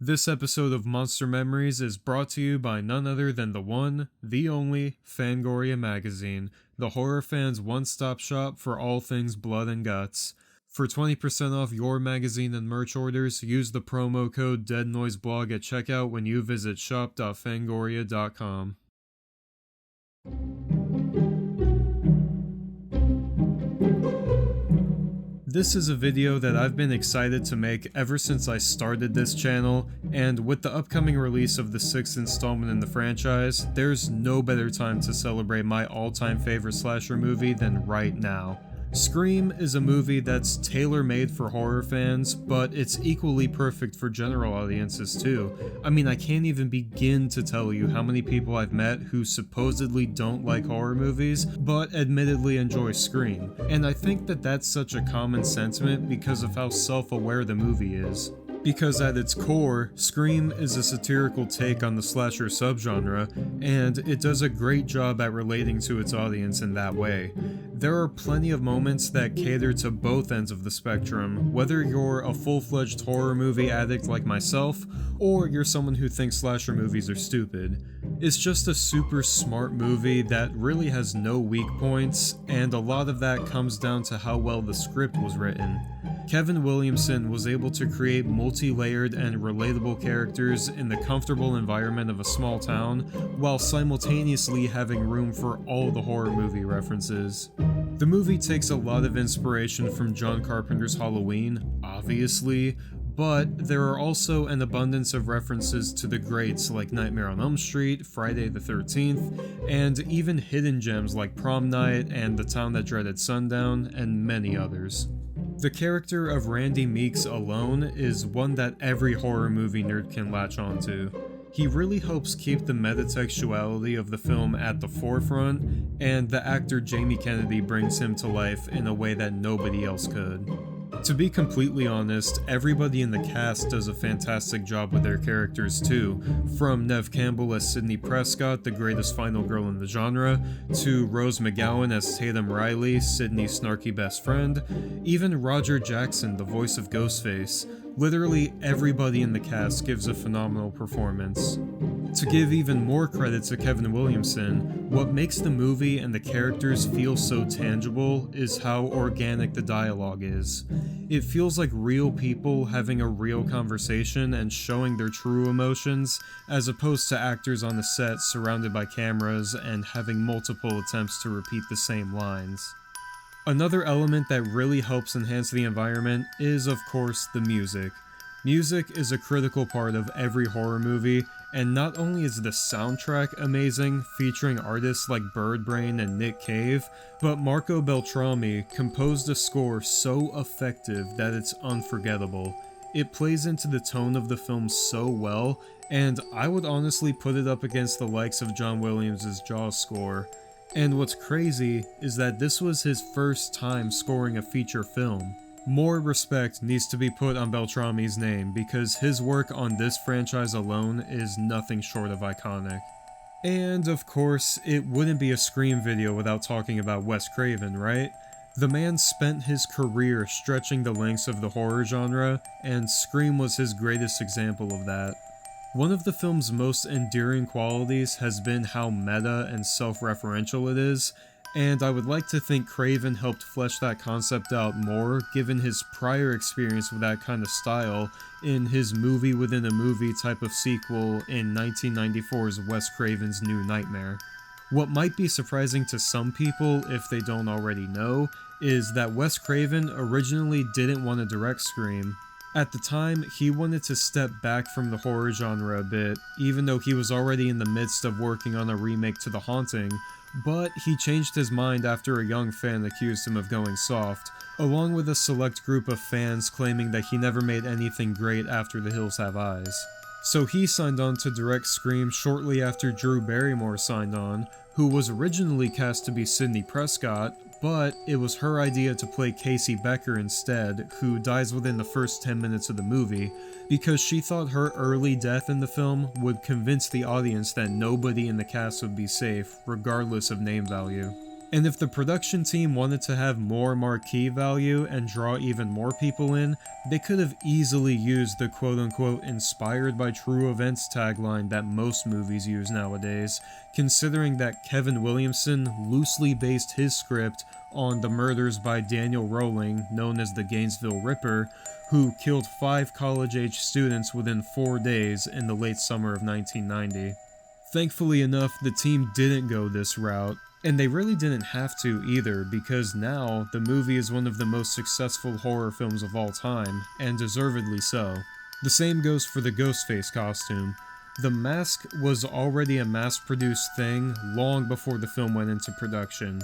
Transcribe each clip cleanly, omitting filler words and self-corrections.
This episode of Monster Memories is brought to you by none other than the one, the only, Fangoria magazine, the horror fans' one-stop shop for all things blood and guts. For 20% off your magazine and merch orders, use the promo code DeadNoiseBlog at checkout when you visit shop.fangoria.com. This is a video that I've been excited to make ever since I started this channel, and with the upcoming release of the 6th installment in the franchise, there's no better time to celebrate my all-time favorite slasher movie than right now. Scream is a movie that's tailor-made for horror fans, but it's equally perfect for general audiences too. I mean, I can't even begin to tell you how many people I've met who supposedly don't like horror movies, but admittedly enjoy Scream. And I think that that's such a common sentiment because of how self-aware the movie is. Because at its core, Scream is a satirical take on the slasher subgenre, and it does a great job at relating to its audience in that way. There are plenty of moments that cater to both ends of the spectrum, whether you're a full-fledged horror movie addict like myself, or you're someone who thinks slasher movies are stupid. It's just a super smart movie that really has no weak points, and a lot of that comes down to how well the script was written. Kevin Williamson was able to create multi-layered and relatable characters in the comfortable environment of a small town, while simultaneously having room for all the horror movie references. The movie takes a lot of inspiration from John Carpenter's Halloween, obviously, but there are also an abundance of references to the greats like Nightmare on Elm Street, Friday the 13th, and even hidden gems like Prom Night and The Town That Dreaded Sundown, and many others. The character of Randy Meeks alone is one that every horror movie nerd can latch onto. He really helps keep the metatextuality of the film at the forefront, and the actor Jamie Kennedy brings him to life in a way that nobody else could. To be completely honest, everybody in the cast does a fantastic job with their characters too, from Neve Campbell as Sidney Prescott, the greatest final girl in the genre, to Rose McGowan as Tatum Riley, Sidney's snarky best friend, even Roger Jackson, the voice of Ghostface. Literally everybody in the cast gives a phenomenal performance. To give even more credit to Kevin Williamson, what makes the movie and the characters feel so tangible is how organic the dialogue is. It feels like real people having a real conversation and showing their true emotions, as opposed to actors on a set surrounded by cameras and having multiple attempts to repeat the same lines. Another element that really helps enhance the environment is, of course, the music. Music is a critical part of every horror movie, and not only is the soundtrack amazing, featuring artists like Birdbrain and Nick Cave, but Marco Beltrami composed a score so effective that it's unforgettable. It plays into the tone of the film so well, and I would honestly put it up against the likes of John Williams' Jaws score. And what's crazy is that this was his first time scoring a feature film. More respect needs to be put on Beltrami's name because his work on this franchise alone is nothing short of iconic. And of course, it wouldn't be a Scream video without talking about Wes Craven, right? The man spent his career stretching the lengths of the horror genre, and Scream was his greatest example of that. One of the film's most endearing qualities has been how meta and self-referential it is, and I would like to think Craven helped flesh that concept out more given his prior experience with that kind of style in his movie within a movie type of sequel in 1994's Wes Craven's New Nightmare. What might be surprising to some people if they don't already know is that Wes Craven originally didn't want to direct Scream. At the time, he wanted to step back from the horror genre a bit, even though he was already in the midst of working on a remake to The Haunting, but he changed his mind after a young fan accused him of going soft, along with a select group of fans claiming that he never made anything great after The Hills Have Eyes. So he signed on to direct Scream shortly after Drew Barrymore signed on, who was originally cast to be Sidney Prescott, but it was her idea to play Casey Becker instead, who dies within the first 10 minutes of the movie, because she thought her early death in the film would convince the audience that nobody in the cast would be safe, regardless of name value. And if the production team wanted to have more marquee value and draw even more people in, they could have easily used the quote-unquote inspired by true events tagline that most movies use nowadays, considering that Kevin Williamson loosely based his script on the murders by Daniel Rowling, known as the Gainesville Ripper, who killed 5 college-age students within 4 days in the late summer of 1990. Thankfully enough, the team didn't go this route, and they really didn't have to either, because now the movie is one of the most successful horror films of all time, and deservedly so. The same goes for the Ghostface costume. The mask was already a mass-produced thing long before the film went into production.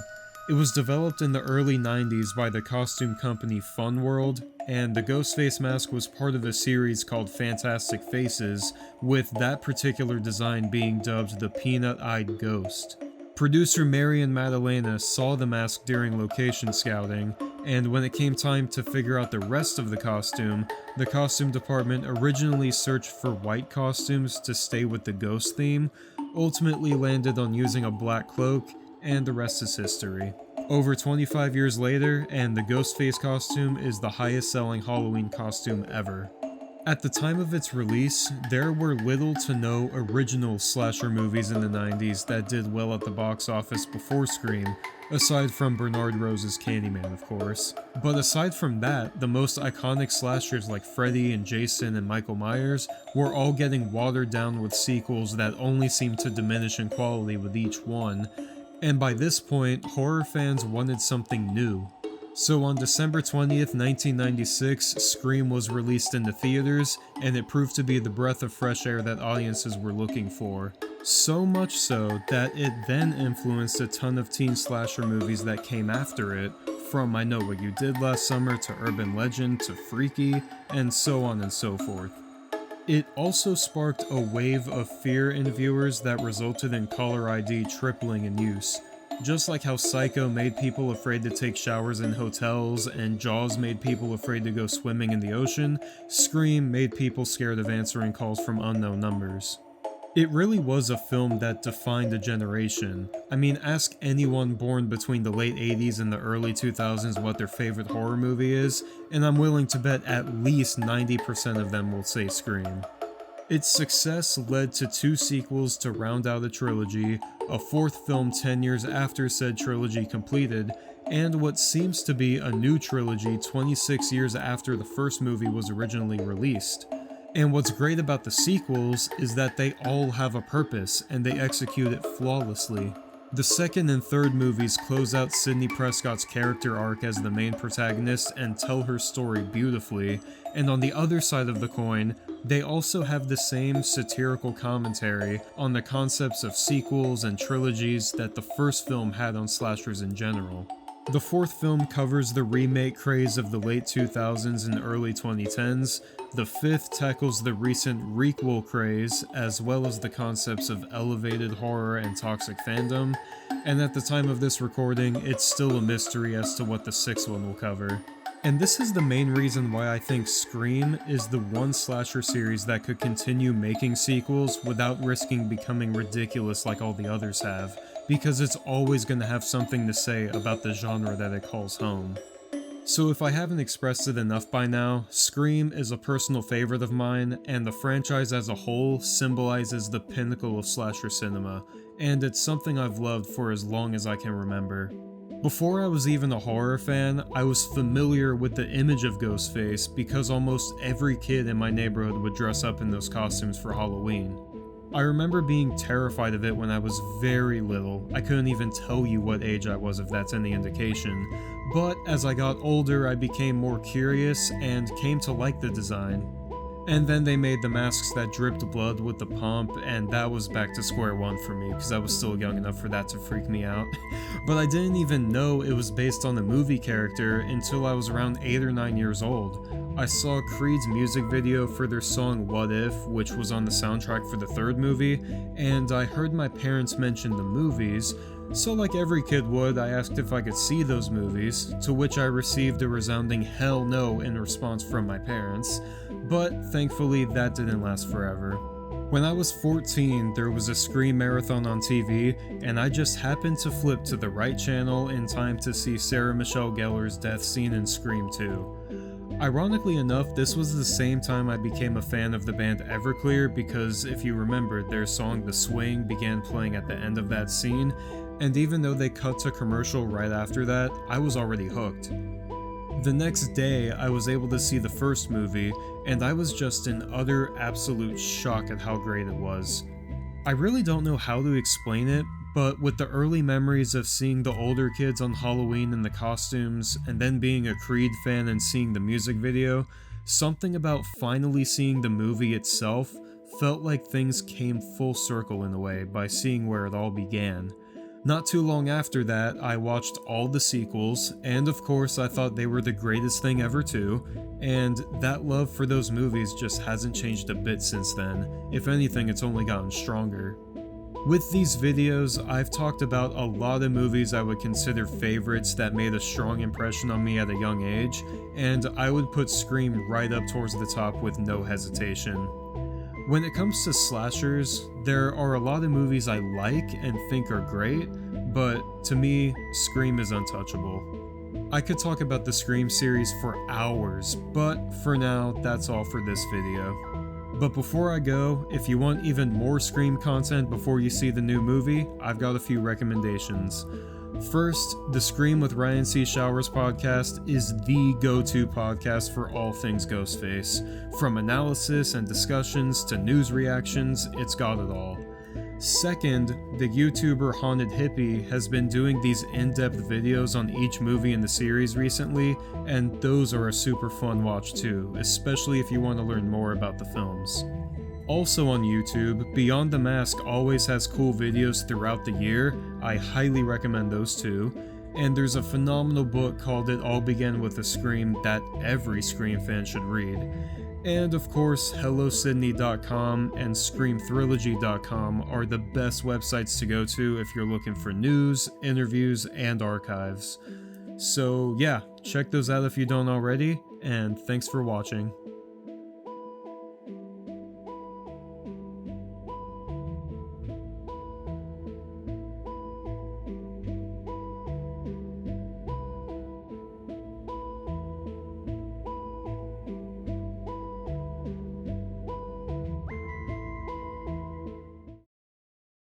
It was developed in the early 90s by the costume company Fun World, and the Ghostface mask was part of a series called Fantastic Faces, with that particular design being dubbed the Peanut-Eyed Ghost. Producer Marion Maddalena saw the mask during location scouting, and when it came time to figure out the rest of the costume department originally searched for white costumes to stay with the ghost theme, ultimately landed on using a black cloak, and the rest is history. Over 25 years later, and the Ghostface costume is the highest selling Halloween costume ever. At the time of its release, there were little to no original slasher movies in the 90s that did well at the box office before Scream, aside from Bernard Rose's Candyman, of course. But aside from that, the most iconic slashers like Freddy and Jason and Michael Myers were all getting watered down with sequels that only seemed to diminish in quality with each one, and by this point, horror fans wanted something new. So on December 20th, 1996, Scream was released in the theaters, and it proved to be the breath of fresh air that audiences were looking for. So much so that it then influenced a ton of teen slasher movies that came after it, from I Know What You Did Last Summer to Urban Legend to Freaky, and so on and so forth. It also sparked a wave of fear in viewers that resulted in caller ID tripling in use. Just like how Psycho made people afraid to take showers in hotels and Jaws made people afraid to go swimming in the ocean, Scream made people scared of answering calls from unknown numbers. It really was a film that defined a generation. I mean, ask anyone born between the late 80s and the early 2000s what their favorite horror movie is, and I'm willing to bet at least 90% of them will say Scream. Its success led to 2 sequels to round out a trilogy, a 4th film 10 years after said trilogy completed, and what seems to be a new trilogy 26 years after the first movie was originally released. And what's great about the sequels is that they all have a purpose, and they execute it flawlessly. The second and third movies close out Sidney Prescott's character arc as the main protagonist and tell her story beautifully, and on the other side of the coin, they also have the same satirical commentary on the concepts of sequels and trilogies that the first film had on slashers in general. The 4th film covers the remake craze of the late 2000s and early 2010s, the 5th tackles the recent requel craze, as well as the concepts of elevated horror and toxic fandom, and at the time of this recording, it's still a mystery as to what the 6th one will cover. And this is the main reason why I think Scream is the one slasher series that could continue making sequels without risking becoming ridiculous like all the others have, because it's always going to have something to say about the genre that it calls home. So if I haven't expressed it enough by now, Scream is a personal favorite of mine, and the franchise as a whole symbolizes the pinnacle of slasher cinema, and it's something I've loved for as long as I can remember. Before I was even a horror fan, I was familiar with the image of Ghostface because almost every kid in my neighborhood would dress up in those costumes for Halloween. I remember being terrified of it when I was very little. I couldn't even tell you what age I was if that's any indication. But as I got older, I became more curious and came to like the design. And then they made the masks that dripped blood with the pump, and that was back to square one for me, because I was still young enough for that to freak me out. But I didn't even know it was based on a movie character until I was around 8 or 9 years old. I saw Creed's music video for their song What If, which was on the soundtrack for the 3rd movie, and I heard my parents mention the movies, so like every kid would, I asked if I could see those movies, to which I received a resounding hell no in response from my parents, but thankfully that didn't last forever. When I was 14, there was a Scream marathon on TV, and I just happened to flip to the right channel in time to see Sarah Michelle Gellar's death scene in Scream 2. Ironically enough, this was the same time I became a fan of the band Everclear because if you remember, their song The Swing began playing at the end of that scene, and even though they cut to commercial right after that, I was already hooked. The next day, I was able to see the first movie, and I was just in utter absolute shock at how great it was. I really don't know how to explain it, but with the early memories of seeing the older kids on Halloween in the costumes, and then being a Creed fan and seeing the music video, something about finally seeing the movie itself felt like things came full circle in a way by seeing where it all began. Not too long after that, I watched all the sequels, and of course I thought they were the greatest thing ever too, and that love for those movies just hasn't changed a bit since then. If anything, it's only gotten stronger. With these videos, I've talked about a lot of movies I would consider favorites that made a strong impression on me at a young age, and I would put Scream right up towards the top with no hesitation. When it comes to slashers, there are a lot of movies I like and think are great, but to me, Scream is untouchable. I could talk about the Scream series for hours, but for now, that's all for this video. But before I go, if you want even more Scream content before you see the new movie, I've got a few recommendations. First, the Scream with Ryan C. Showers podcast is the go-to podcast for all things Ghostface. From analysis and discussions to news reactions, it's got it all. Second, the YouTuber Haunted Hippie has been doing these in-depth videos on each movie in the series recently, and those are a super fun watch too, especially if you want to learn more about the films. Also on YouTube, Beyond the Mask always has cool videos throughout the year. I highly recommend those too. And there's a phenomenal book called It All Began with a Scream that every Scream fan should read. And of course, HelloSydney.com and ScreamThrilogy.com are the best websites to go to if you're looking for news, interviews, and archives. So yeah, check those out if you don't already, and thanks for watching.